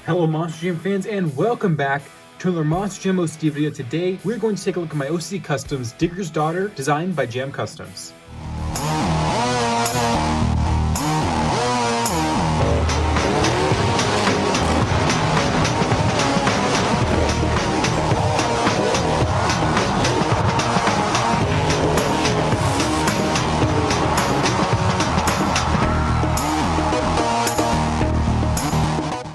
Hello Monster Jam fans and welcome back to another Monster Jam OCD video. Today we're going to take a look at my OCD Customs Digger's Daughter designed by Jam Customs.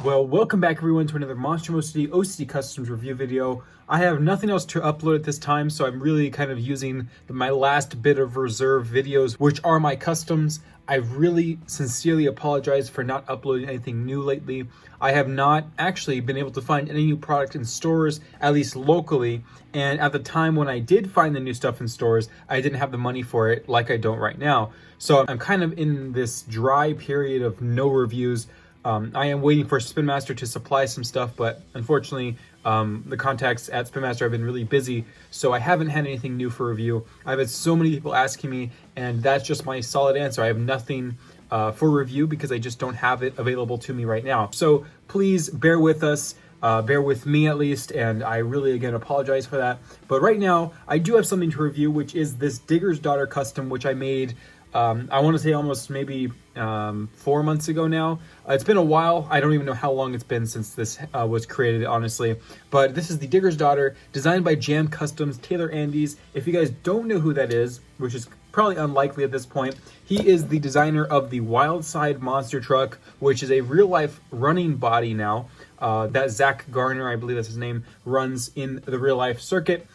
Well, welcome back everyone to another Monster Jam OCD Customs review video. I have nothing else to upload at this time, so I'm really kind of using my last bit of reserve videos, which are my customs. I really sincerely apologize for not uploading anything new lately. I have not actually been able to find any new product in stores, at least locally, and at the time when I did find the new stuff in stores, I didn't have the money for it like I don't right now. So I'm kind of in this dry period of no reviews. I am waiting for Spin Master to supply some stuff, but unfortunately, the contacts at Spin Master have been really busy, so I haven't had anything new for review. I've had so many people asking me, and that's just my solid answer. I have nothing for review because I just don't have it available to me right now. So please bear with us, bear with me at least, and I really, again, apologize for that. But right now, I do have something to review, which is this Digger's Daughter custom, which I made I want to say almost maybe 4 months ago now. It's been a while. I don't even know how long it's been since this was created, honestly. But this is the Digger's Daughter, designed by Jam Customs, Taylor Andes. If you guys don't know who that is, which is probably unlikely at this point, he is the designer of the Wild Side monster truck, which is a real-life running body now. That Zach Garner, I believe that's his name, runs in the real-life circuit.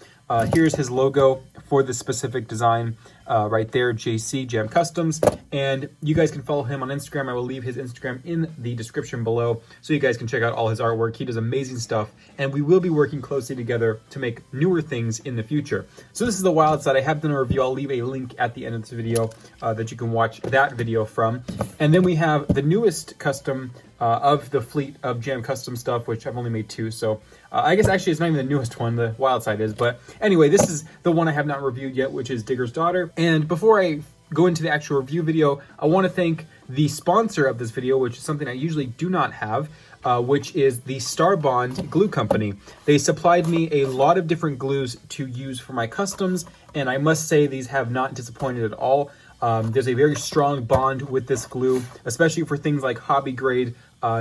Here's his logo for this specific design right there, JC, Jam Customs. And you guys can follow him on Instagram. I will leave his Instagram in the description below so you guys can check out all his artwork. He does amazing stuff, and we will be working closely together to make newer things in the future. So this is the Wild Side. I have done a review. I'll leave a link at the end of this video that you can watch that video from. And then we have the newest custom of the fleet of Jam Custom stuff, which I've only made 2, so I guess actually it's not even the newest one, the Wild Side is, but anyway, this is the one I have not reviewed yet, which is Digger's Daughter. And before I go into the actual review video, I want to thank the sponsor of this video, which is something I usually do not have, which is the Starbond Glue Company. They supplied me a lot of different glues to use for my customs, and I must say these have not disappointed at all. There's a very strong bond with this glue, especially for things like hobby grade,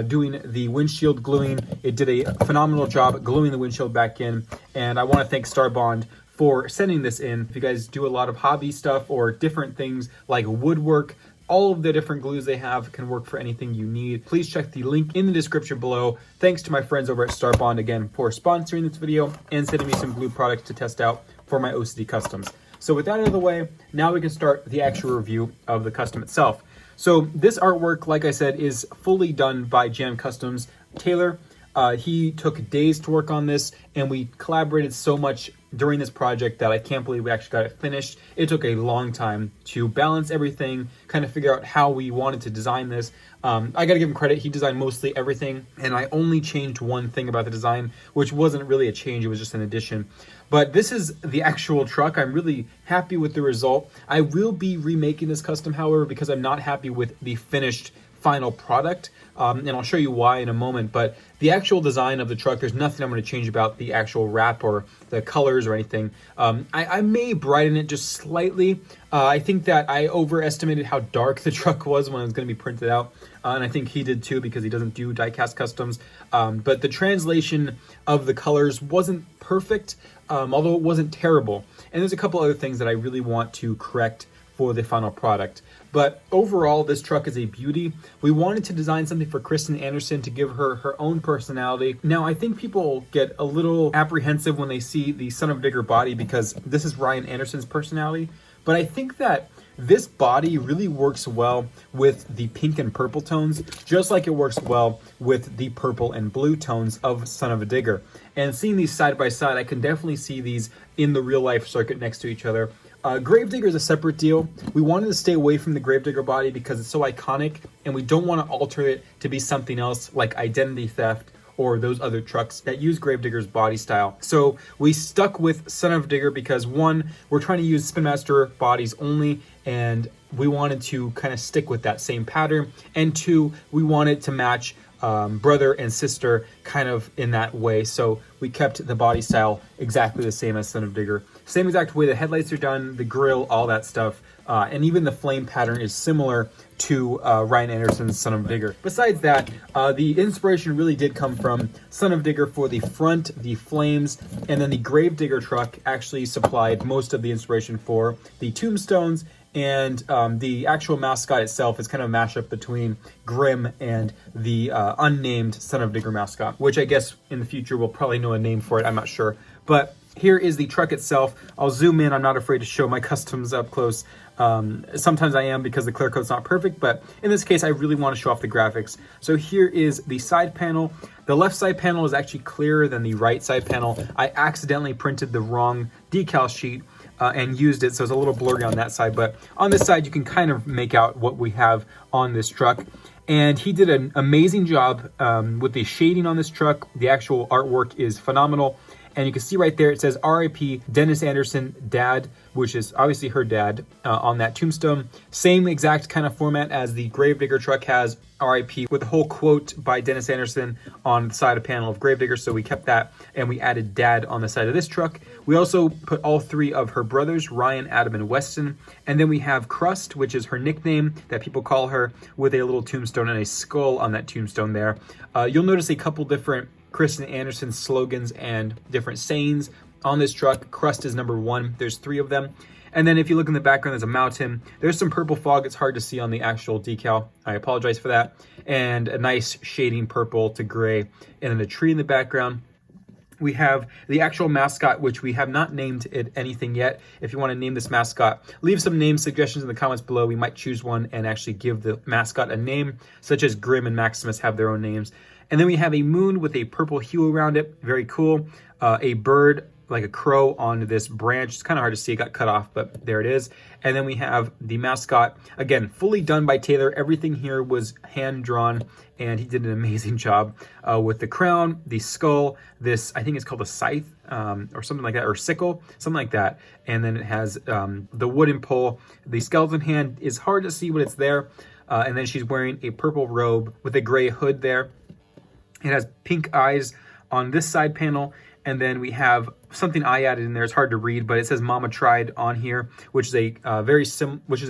doing the windshield gluing. It did a phenomenal job gluing the windshield back in, and I want to thank Starbond for sending this in. If you guys do a lot of hobby stuff or different things like woodwork, all of the different glues they have can work for anything you need. Please check the link in the description below. Thanks to my friends over at Starbond again for sponsoring this video and sending me some glue products to test out for my OCD Customs. So with that out of the way, now we can start the actual review of the custom itself. So this artwork, like I said, is fully done by Jam Customs. Taylor, he took days to work on this, and we collaborated so much during this project that I can't believe we actually got it finished. It took a long time to balance everything, kind of figure out how we wanted to design this. I gotta give him credit, he designed mostly everything, and I only changed one thing about the design, which wasn't really a change, it was just an addition. But this is the actual truck. I'm really happy with the result. I will be remaking this custom, however, because I'm not happy with the finished final product, and I'll show you why in a moment. But the actual design of the truck, there's nothing I'm going to change about the actual wrap or the colors or anything. I may brighten it just slightly. I think that I overestimated how dark the truck was when it was going to be printed out, and I think he did too because he doesn't do die-cast customs. But the translation of the colors wasn't perfect, although it wasn't terrible. And there's a couple other things that I really want to correct for the final product. But overall, this truck is a beauty. We wanted to design something for Kristen Anderson to give her her own personality. Now, I think people get a little apprehensive when they see the Son of Digger body because this is Ryan Anderson's personality. But I think that this body really works well with the pink and purple tones, just like it works well with the purple and blue tones of Son of a Digger. And seeing these side by side, I can definitely see these in the real life circuit next to each other. Gravedigger is a separate deal. We wanted to stay away from the Gravedigger body because it's so iconic, and we don't want to alter it to be something else like Identity Theft or those other trucks that use Gravedigger's body style. So we stuck with Son of Digger because, one, we're trying to use Spin Master bodies only, and we wanted to kind of stick with that same pattern, and two, we wanted to match brother and sister kind of in that way. So we kept the body style exactly the same as Son of Digger. Same exact way the headlights are done, the grill, all that stuff. And even the flame pattern is similar to Ryan Anderson's Son of Digger. Besides that, the inspiration really did come from Son of Digger for the front, the flames, and then the Gravedigger truck actually supplied most of the inspiration for the tombstones, and the actual mascot itself is kind of a mashup between Grim and the unnamed Son of Digger mascot, which I guess in the future we'll probably know a name for it, I'm not sure. But here is the truck itself. I'll zoom in, I'm not afraid to show my customs up close. Sometimes I am because the clear coat's not perfect, but in this case I really want to show off the graphics. So here is the side panel. The left side panel is actually clearer than the right side panel. I accidentally printed the wrong decal sheet and used it, so it's a little blurry on that side, but on this side you can kind of make out what we have on this truck. And he did an amazing job with the shading on this truck. The actual artwork is phenomenal. And you can see right there, it says R.I.P. Dennis Anderson, Dad, which is obviously her dad, on that tombstone. Same exact kind of format as the Gravedigger truck has, R.I.P. with a whole quote by Dennis Anderson on the side of panel of Gravedigger. So we kept that and we added Dad on the side of this truck. We also put all three of her brothers, Ryan, Adam, and Weston. And then we have Crust, which is her nickname that people call her, with a little tombstone and a skull on that tombstone there. You'll notice a couple different Kristen Anderson slogans and different sayings on this truck. Crust is number 1. There's 3 of them. And then if you look in the background, there's a mountain. There's some purple fog. It's hard to see on the actual decal. I apologize for that. And a nice shading purple to gray. And then a tree in the background. We have the actual mascot, which we have not named it anything yet. If you want to name this mascot, leave some name suggestions in the comments below. We might choose one and actually give the mascot a name, such as Grim and Maximus have their own names. And then we have a moon with a purple hue around it. Very cool. A bird, like a crow, on this branch. It's kind of hard to see. It got cut off, but there it is. And then we have the mascot. Again, fully done by Taylor. Everything here was hand-drawn, and he did an amazing job with the crown, the skull, this, I think it's called a scythe or something like that, or sickle, something like that. And then it has the wooden pole. The skeleton hand is hard to see, but it's there. And then she's wearing a purple robe with a gray hood there. It has pink eyes on this side panel, and then we have something I added in there. It's hard to read, but it says "Mama tried" on here, which is a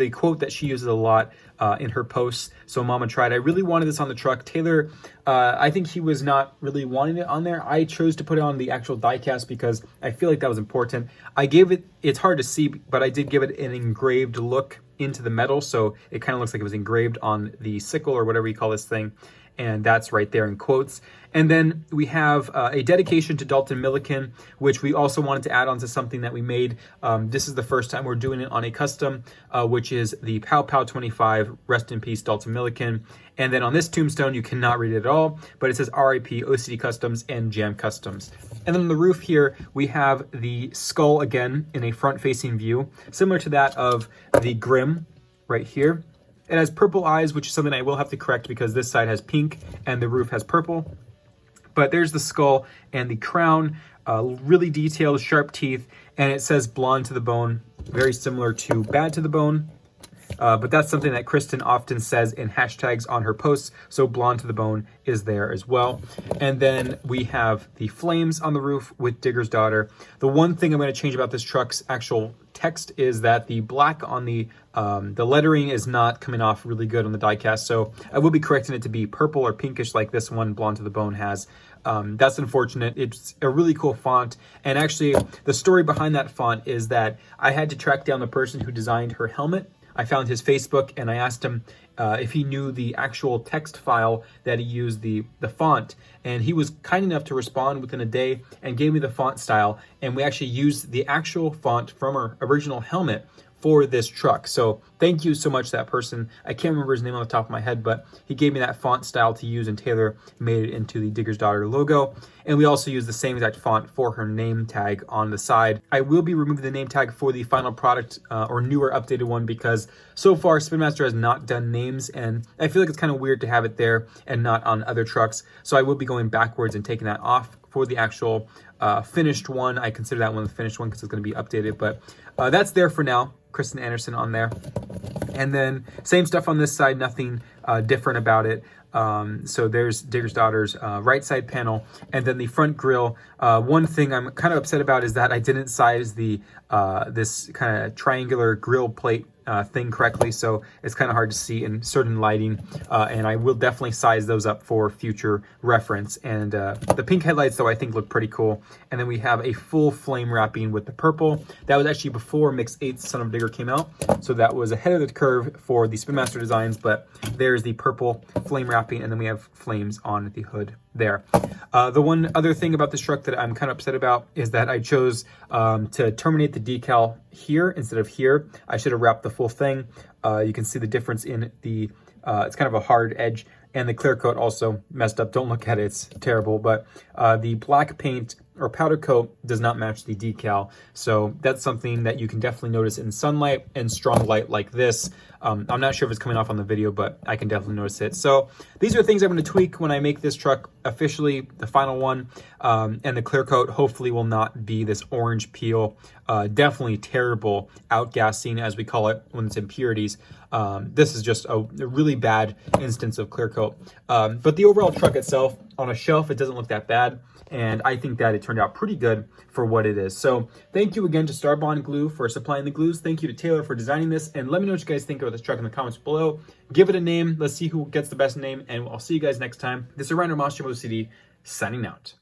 quote that she uses a lot in her posts. So "Mama tried." I really wanted this on the truck. Taylor, I think he was not really wanting it on there. I chose to put it on the actual diecast because I feel like that was important. I gave it. It's hard to see, but I did give it an engraved look into the metal, so it kind of looks like it was engraved on the sickle or whatever you call this thing. And that's right there in quotes. And then we have a dedication to Dalton Milliken, which we also wanted to add on to something that we made. This is the first time we're doing it on a custom, which is the Pow Pow 25, rest in peace, Dalton Milliken. And then on this tombstone, you cannot read it at all, but it says RIP, OCD Customs, and Jam Customs. And then on the roof here, we have the skull again in a front-facing view, similar to that of the Grim right here. It has purple eyes, which is something I will have to correct because this side has pink and the roof has purple. But there's the skull and the crown, really detailed, sharp teeth, and it says blonde to the bone, very similar to bad to the bone. But that's something that Kristen often says in hashtags on her posts, so blonde to the bone is there as well. And then we have the flames on the roof with Digger's daughter. The one thing I'm going to change about this truck's actual text is that the black on the lettering is not coming off really good on the diecast, so I will be correcting it to be purple or pinkish like this one, blonde to the bone, has. That's unfortunate. It's a really cool font, and actually the story behind that font is that I had to track down the person who designed her helmet. I found his Facebook and I asked him if he knew the actual text file that he used the font, and he was kind enough to respond within a day and gave me the font style, and we actually used the actual font from our original helmet for this truck. So thank you so much to that person. I can't remember his name on the top of my head, but he gave me that font style to use, and Taylor made it into the Digger's Daughter logo. And we also used the same exact font for her name tag on the side. I will be removing the name tag for the final product or newer updated one, because so far Spin Master has not done names, and I feel like it's kind of weird to have it there and not on other trucks. So I will be going backwards and taking that off for the actual finished one. I consider that one the finished one because it's going to be updated, but that's there for now. Kristen Anderson on there. And then same stuff on this side, nothing different about it. So there's Digger's Daughter's right side panel, and then the front grille. One thing I'm kind of upset about is that I didn't size the this kind of triangular grille plate thing correctly, so it's kind of hard to see in certain lighting, and I will definitely size those up for future reference. And the pink headlights, though, I think look pretty cool. And then we have a full flame wrapping with the purple. That was actually before Mix 8's Son of Digger came out, so that was ahead of the curve for the Spin Master designs, but there's the purple flame wrapping, and then we have flames on the hood there. The one other thing about this truck that I'm kind of upset about is that I chose to terminate the decal here instead of here. I should have wrapped the full thing. You can see the difference in the, it's kind of a hard edge, and the clear coat also messed up. Don't look at it, it's terrible, but the black paint or powder coat does not match the decal. So that's something that you can definitely notice in sunlight and strong light like this. I'm not sure if it's coming off on the video, but I can definitely notice it. So these are things I'm going to tweak when I make this truck officially the final one. And the clear coat hopefully will not be this orange peel. Definitely terrible outgassing, as we call it, when it's impurities. This is just a really bad instance of clear coat. But the overall truck itself, on a shelf, it doesn't look that bad. And I think that it turned out pretty good for what it is. So thank you again to Starbond Glue for supplying the glues. Thank you to Taylor for designing this. And let me know what you guys think about this truck in the comments below. Give it a name. Let's see who gets the best name. And I'll see you guys next time. This is Ryan of Monstrum OCD signing out.